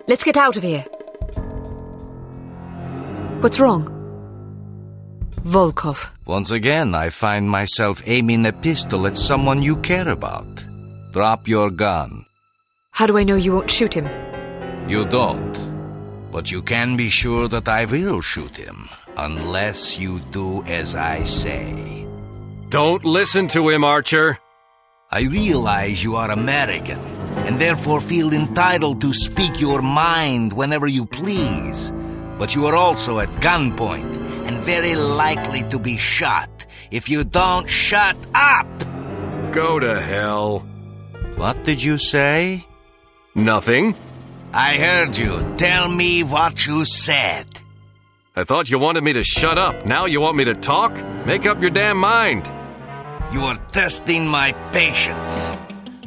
Let's get out of here. What's wrong? Volkov. Once again, I find myself aiming a pistol at someone you care about. Drop your gun. How do I know you won't shoot him? You don't. But you can be sure that I will shoot him, unless you do as I say. Don't listen to him, Archer. I realize you are American, and therefore feel entitled to speak your mind whenever you please. But you are also at gunpoint, and very likely to be shot if you don't shut up! Go to hell. What did you say? Nothing. I heard you. Tell me what you said. I thought you wanted me to shut up. Now you want me to talk? Make up your damn mind. You are testing my patience.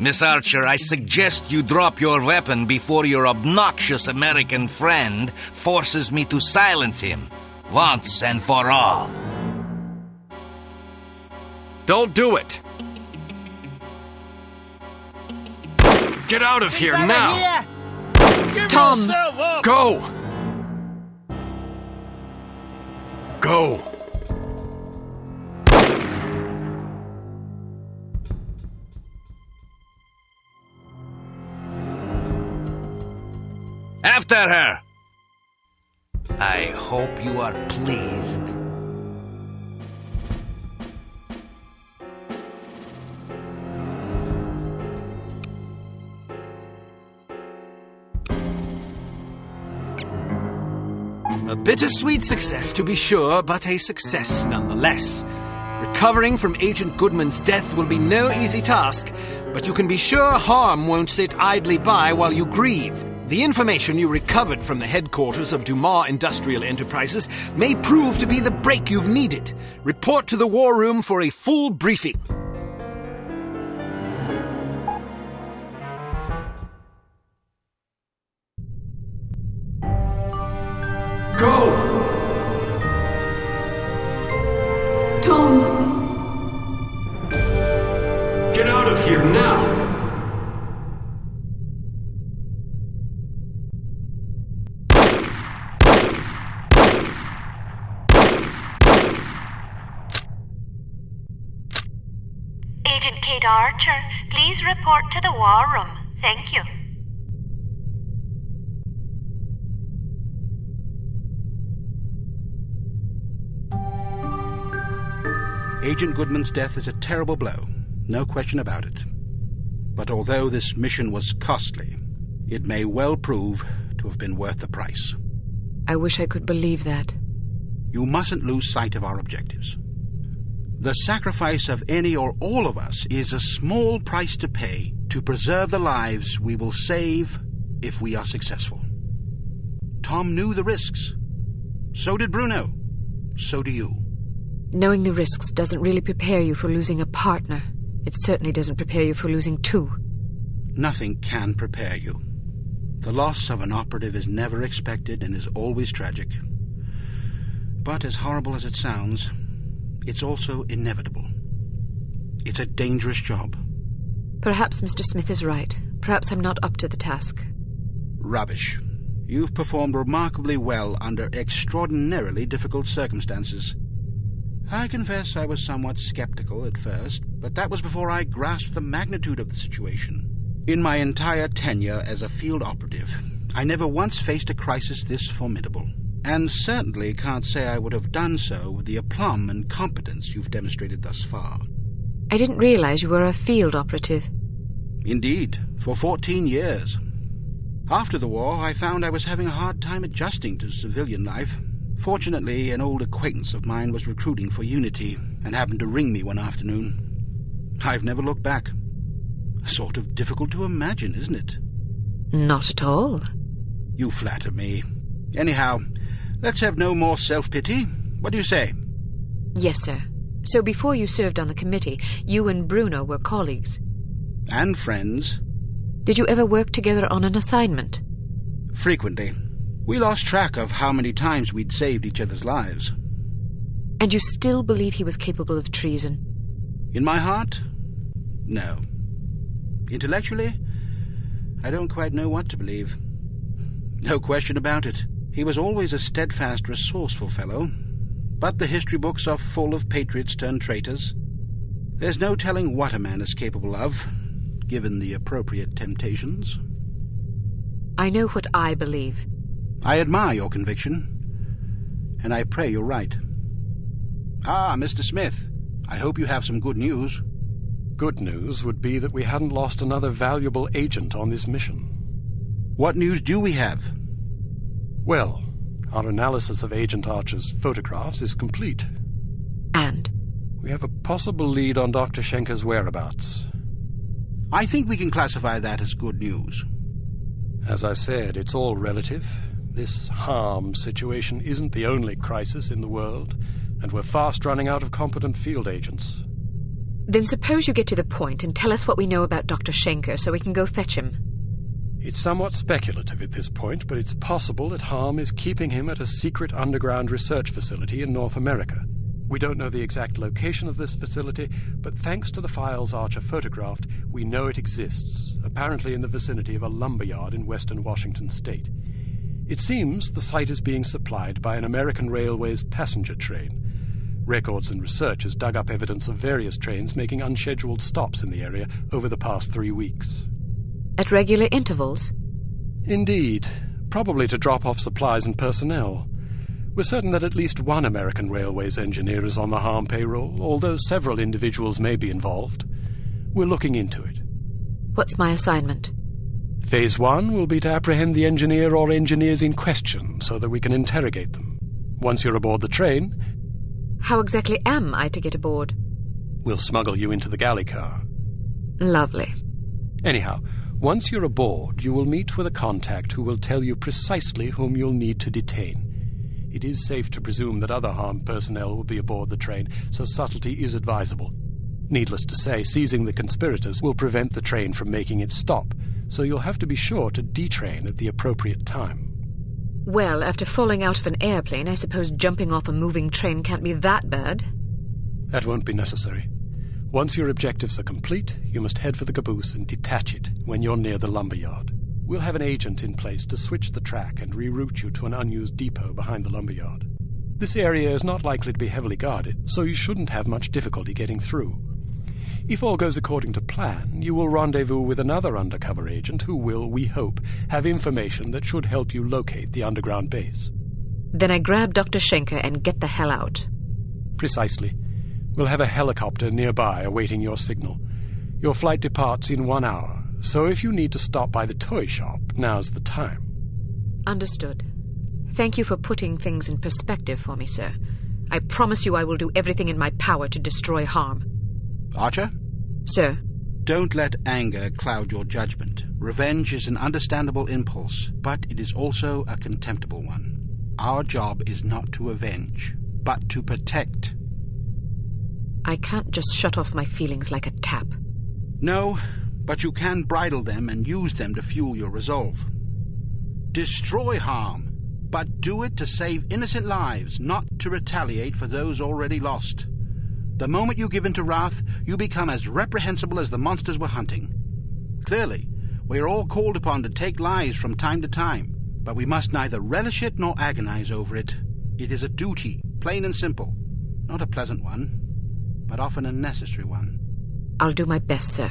Miss Archer, I suggest you drop your weapon before your obnoxious American friend forces me to silence him, once and for all. Don't do it. Get out of here now. Tom! Go. Go. After her! I hope you are pleased. A bittersweet success, to be sure, but a success nonetheless. Recovering from Agent Goodman's death will be no easy task, but you can be sure harm won't sit idly by while you grieve. The information you recovered from the headquarters of Dumas Industrial Enterprises may prove to be the break you've needed. Report to the War Room for a full briefing. Go! Tom! Get out of here now! Agent Kate Archer, please report to the War Room. Thank you. Agent Goodman's death is a terrible blow, no question about it. But although this mission was costly, it may well prove to have been worth the price. I wish I could believe that. You mustn't lose sight of our objectives. The sacrifice of any or all of us is a small price to pay to preserve the lives we will save if we are successful. Tom knew the risks. So did Bruno. So do you. Knowing the risks doesn't really prepare you for losing a partner. It certainly doesn't prepare you for losing two. Nothing can prepare you. The loss of an operative is never expected and is always tragic. But as horrible as it sounds, it's also inevitable. It's a dangerous job. Perhaps Mr. Smith is right. Perhaps I'm not up to the task. Rubbish. You've performed remarkably well under extraordinarily difficult circumstances. I confess I was somewhat skeptical at first, but that was before I grasped the magnitude of the situation. In my entire tenure as a field operative, I never once faced a crisis this formidable, and certainly can't say I would have done so with the aplomb and competence you've demonstrated thus far. I didn't realize you were a field operative. Indeed, for 14 years. After the war, I found I was having a hard time adjusting to civilian life. Fortunately, an old acquaintance of mine was recruiting for Unity and happened to ring me one afternoon. I've never looked back. Sort of difficult to imagine, isn't it? Not at all. You flatter me. Anyhow, let's have no more self-pity. What do you say? Yes, sir. So before you served on the committee, you and Bruno were colleagues. And friends. Did you ever work together on an assignment? Frequently. We lost track of how many times we'd saved each other's lives. And you still believe he was capable of treason? In my heart, no. Intellectually, I don't quite know what to believe. No question about it. He was always a steadfast, resourceful fellow. But the history books are full of patriots turned traitors. There's no telling what a man is capable of, given the appropriate temptations. I know what I believe. I admire your conviction, and I pray you're right. Ah, Mr. Smith, I hope you have some good news. Good news would be that we hadn't lost another valuable agent on this mission. What news do we have? Well, our analysis of Agent Archer's photographs is complete. And? We have a possible lead on Dr. Schenker's whereabouts. I think we can classify that as good news. As I said, it's all relative. This harm situation isn't the only crisis in the world, and we're fast running out of competent field agents. Then suppose you get to the point and tell us what we know about Dr. Schenker so we can go fetch him. It's somewhat speculative at this point, but it's possible that harm is keeping him at a secret underground research facility in North America. We don't know the exact location of this facility, but thanks to the files Archer photographed, we know it exists, apparently in the vicinity of a lumberyard in western Washington state. It seems the site is being supplied by an American Railways passenger train. Records and research has dug up evidence of various trains making unscheduled stops in the area over the past 3 weeks. At regular intervals? Indeed. Probably to drop off supplies and personnel. We're certain that at least one American Railways engineer is on the harm payroll, although several individuals may be involved. We're looking into it. What's my assignment? Phase 1 will be to apprehend the engineer or engineers in question so that we can interrogate them. Once you're aboard the train... How exactly am I to get aboard? We'll smuggle you into the galley car. Lovely. Anyhow, once you're aboard, you will meet with a contact who will tell you precisely whom you'll need to detain. It is safe to presume that other harmed personnel will be aboard the train, so subtlety is advisable. Needless to say, seizing the conspirators will prevent the train from making its stop, so you'll have to be sure to detrain at the appropriate time. Well, after falling out of an airplane, I suppose jumping off a moving train can't be that bad. That won't be necessary. Once your objectives are complete, you must head for the caboose and detach it when you're near the lumberyard. We'll have an agent in place to switch the track and reroute you to an unused depot behind the lumberyard. This area is not likely to be heavily guarded, so you shouldn't have much difficulty getting through. If all goes according to plan, you will rendezvous with another undercover agent who will, we hope, have information that should help you locate the underground base. Then I grab Dr. Schenker and get the hell out. Precisely. We'll have a helicopter nearby awaiting your signal. Your flight departs in 1 hour, so if you need to stop by the toy shop, now's the time. Understood. Thank you for putting things in perspective for me, sir. I promise you I will do everything in my power to destroy harm. Archer? Sir? Don't let anger cloud your judgment. Revenge is an understandable impulse, but it is also a contemptible one. Our job is not to avenge, but to protect. I can't just shut off my feelings like a tap. No, but you can bridle them and use them to fuel your resolve. Destroy harm, but do it to save innocent lives, not to retaliate for those already lost. The moment you give in to wrath, you become as reprehensible as the monsters we're hunting. Clearly, we are all called upon to take lives from time to time, but we must neither relish it nor agonize over it. It is a duty, plain and simple. Not a pleasant one, but often a necessary one. I'll do my best, sir.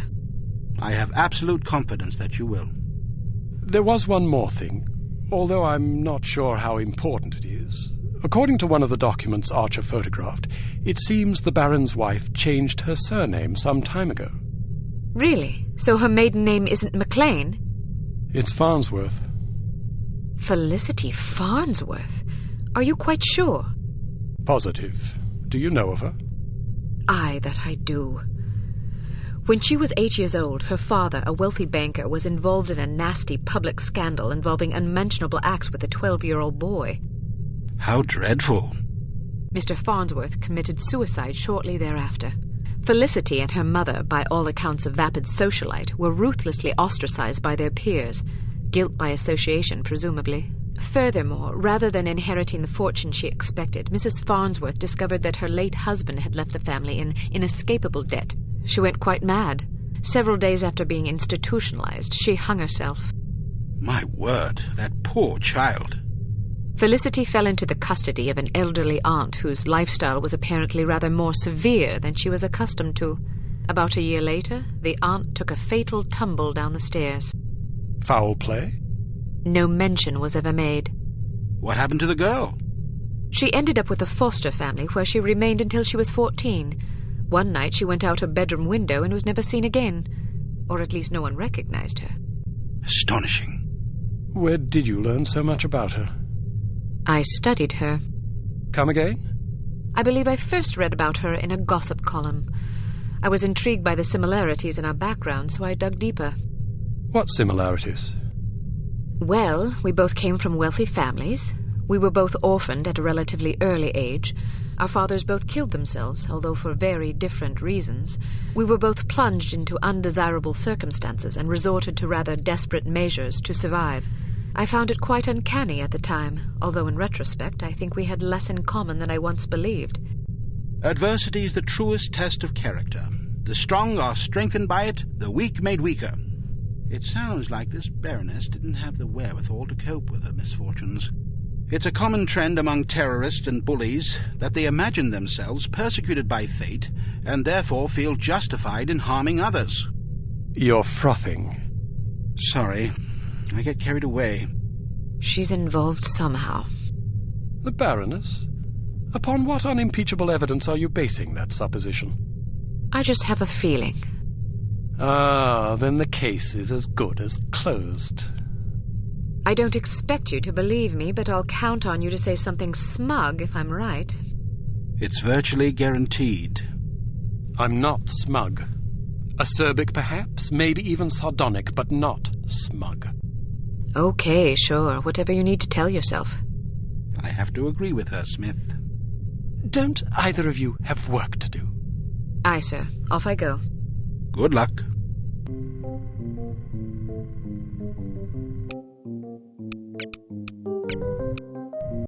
I have absolute confidence that you will. There was one more thing, although I'm not sure how important it is. According to one of the documents Archer photographed, it seems the Baron's wife changed her surname some time ago. Really? So her maiden name isn't McLean? It's Farnsworth. Felicity Farnsworth? Are you quite sure? Positive. Do you know of her? Aye, that I do. When she was 8 years old, her father, a wealthy banker, was involved in a nasty public scandal involving unmentionable acts with a 12-year-old boy. How dreadful. Mr. Farnsworth committed suicide shortly thereafter. Felicity and her mother, by all accounts a vapid socialite, were ruthlessly ostracized by their peers. Guilt by association, presumably. Furthermore, rather than inheriting the fortune she expected, Mrs. Farnsworth discovered that her late husband had left the family in inescapable debt. She went quite mad. Several days after being institutionalized, she hung herself. My word, that poor child. Felicity fell into the custody of an elderly aunt whose lifestyle was apparently rather more severe than she was accustomed to. About a year later, the aunt took a fatal tumble down the stairs. Foul play? No mention was ever made. What happened to the girl? She ended up with a foster family where she remained until she was 14. One night she went out her bedroom window and was never seen again. Or at least no one recognized her. Astonishing. Where did you learn so much about her? I studied her. Come again? I believe I first read about her in a gossip column. I was intrigued by the similarities in our background, so I dug deeper. What similarities? Well, we both came from wealthy families. We were both orphaned at a relatively early age. Our fathers both killed themselves, although for very different reasons. We were both plunged into undesirable circumstances and resorted to rather desperate measures to survive. I found it quite uncanny at the time, although in retrospect I think we had less in common than I once believed. Adversity is the truest test of character. The strong are strengthened by it, the weak made weaker. It sounds like this Baroness didn't have the wherewithal to cope with her misfortunes. It's a common trend among terrorists and bullies that they imagine themselves persecuted by fate and therefore feel justified in harming others. You're frothing. Sorry, I get carried away. She's involved somehow. The Baroness? Upon what unimpeachable evidence are you basing that supposition? I just have a feeling. Ah, then the case is as good as closed. I don't expect you to believe me, but I'll count on you to say something smug if I'm right. It's virtually guaranteed. I'm not smug. Acerbic, perhaps, maybe even sardonic, but not smug. Okay, sure, whatever you need to tell yourself. I have to agree with her, Smith. Don't either of you have work to do? Aye, sir. Off I go. Good luck.